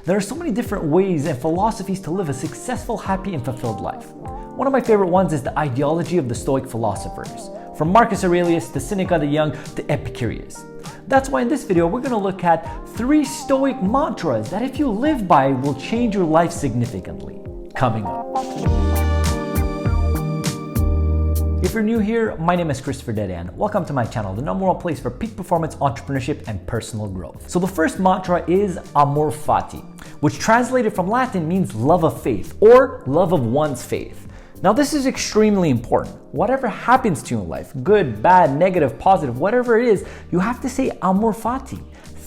There are so many different ways and philosophies to live a successful, happy, and fulfilled life. One of my favorite ones is the ideology of the Stoic philosophers, from Marcus Aurelius to Seneca the Young to Epictetus. That's why in this video we're going to look at 3 Stoic mantras that if you live by will change your life significantly. Coming up. If you're new here, my name is Dedeyan. Welcome to my channel, the #1 place for peak performance, entrepreneurship, and personal growth. So the first mantra is Amor Fati, which translated from Latin means love of faith or love of one's faith. Now this is extremely important. Whatever happens to you in life, good, bad, negative, positive, whatever it is, you have to say Amor Fati.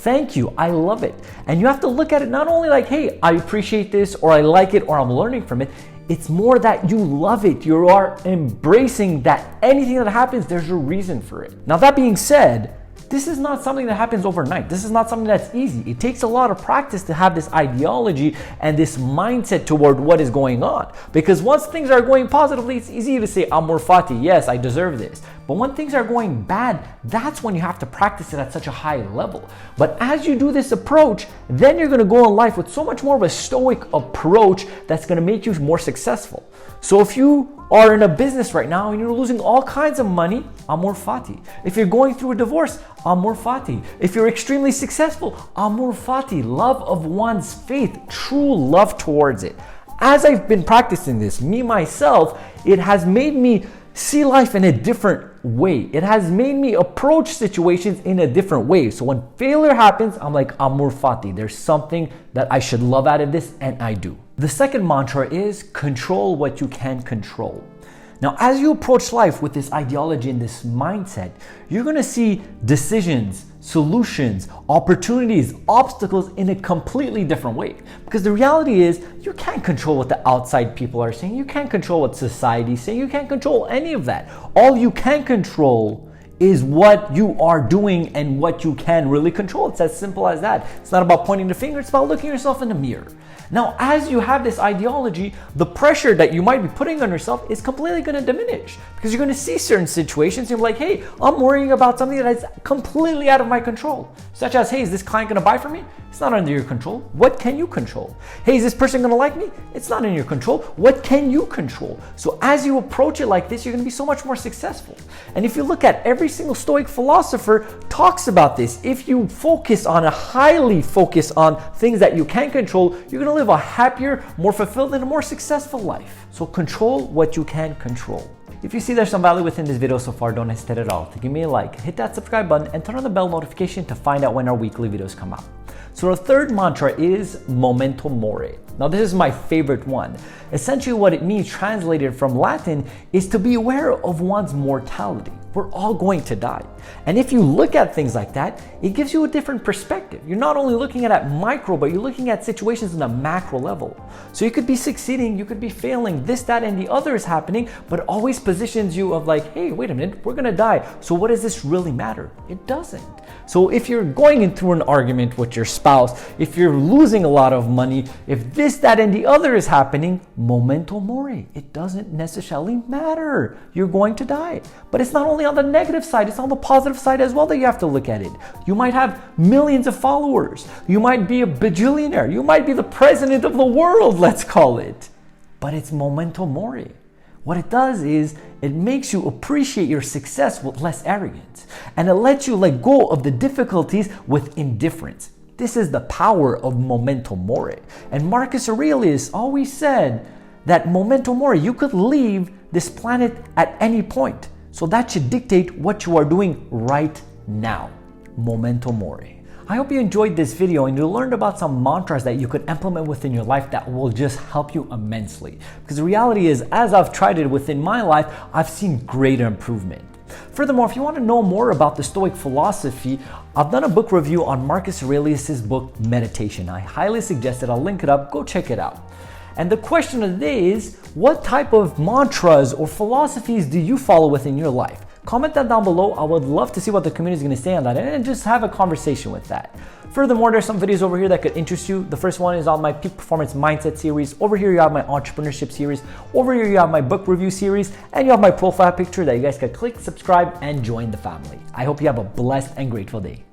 Thank you, I love it. And you have to look at it not only like, hey, I appreciate this, or I like it, or I'm learning from it. It's more that you love it. You are embracing that anything that happens, there's a reason for it. Now that being said, this is not something that happens overnight. This is not something that's easy. It takes a lot of practice to have this ideology and this mindset toward what is going on. Because once things are going positively, it's easy to say, Amor Fati, yes, I deserve this. But when things are going bad, that's when you have to practice it at such a high level. But as you do this approach, then you're gonna go in life with so much more of a stoic approach that's gonna make you more successful. So if you are in a business right now and you're losing all kinds of money, Amor Fati. If you're going through a divorce, Amor Fati. If you're extremely successful, Amor Fati. Love of one's faith, true love towards it. As I've been practicing this, me myself, it has made me see life in a different way. It has made me approach situations in a different way. So when failure happens, I'm like, Amor Fati. There's something that I should love out of this, and I do. The second mantra is control what you can control. Now, as you approach life with this ideology and this mindset, you're going to see decisions, solutions, opportunities, obstacles in a completely different way. Because the reality is, you can't control what the outside people are saying. You can't control what society is saying. You can't control any of that. All you can control is what you are doing and what you can really control. It's as simple as that. It's not about pointing the finger. It's about looking yourself in the mirror. Now, as you have this ideology, the pressure that you might be putting on yourself is completely going to diminish because you're going to see certain situations and you're like, hey, I'm worrying about something that is completely out of my control. Such as, hey, is this client going to buy from me? It's not under your control. What can you control? Hey, is this person going to like me? It's not in your control. What can you control? So as you approach it like this, you're going to be so much more successful. And if you look at every single Stoic philosopher talks about this. If you highly focus on things that you can control, you're going to live a happier, more fulfilled, and a more successful life. So control what you can control. If you see there's some value within this video so far, don't hesitate at all to give me a like, hit that subscribe button, and turn on the bell notification to find out when our weekly videos come out. So the third mantra is Momento Mori. Now this is my favorite one. Essentially what it means, translated from Latin, is to be aware of one's mortality. We're all going to die. And if you look at things like that, it gives you a different perspective. You're not only looking at micro, but you're looking at situations on a macro level. So you could be succeeding, you could be failing, this, that, and the other is happening, but it always positions you of like, hey, wait a minute, we're gonna die. So what does this really matter? It doesn't. So if you're going through an argument with your spouse, if you're losing a lot of money, if this, that, and the other is happening, Momento Mori. It doesn't necessarily matter. You're going to die. But it's not only on the negative side, it's on the positive side as well that you have to look at it. You might have millions of followers. You might be a bajillionaire. You might be the president of the world, let's call it. But it's Momento Mori. What it does is it makes you appreciate your success with less arrogance. And it lets you let go of the difficulties with indifference. This is the power of Momento Mori. And Marcus Aurelius always said that Momento Mori, you could leave this planet at any point. So that should dictate what you are doing right now. Momento Mori. I hope you enjoyed this video and you learned about some mantras that you could implement within your life that will just help you immensely. Because the reality is, as I've tried it within my life, I've seen greater improvement. Furthermore, if you want to know more about the Stoic philosophy, I've done a book review on Marcus Aurelius' book, Meditation. I highly suggest it. I'll link it up. Go check it out. And the question of the day is, what type of mantras or philosophies do you follow within your life? Comment that down below. I would love to see what the community is going to say on that and just have a conversation with that. Furthermore, there's some videos over here that could interest you. The first one is on my peak performance mindset series. Over here, you have my entrepreneurship series. Over here, you have my book review series, and you have my profile picture that you guys can click, subscribe, and join the family. I hope you have a blessed and grateful day.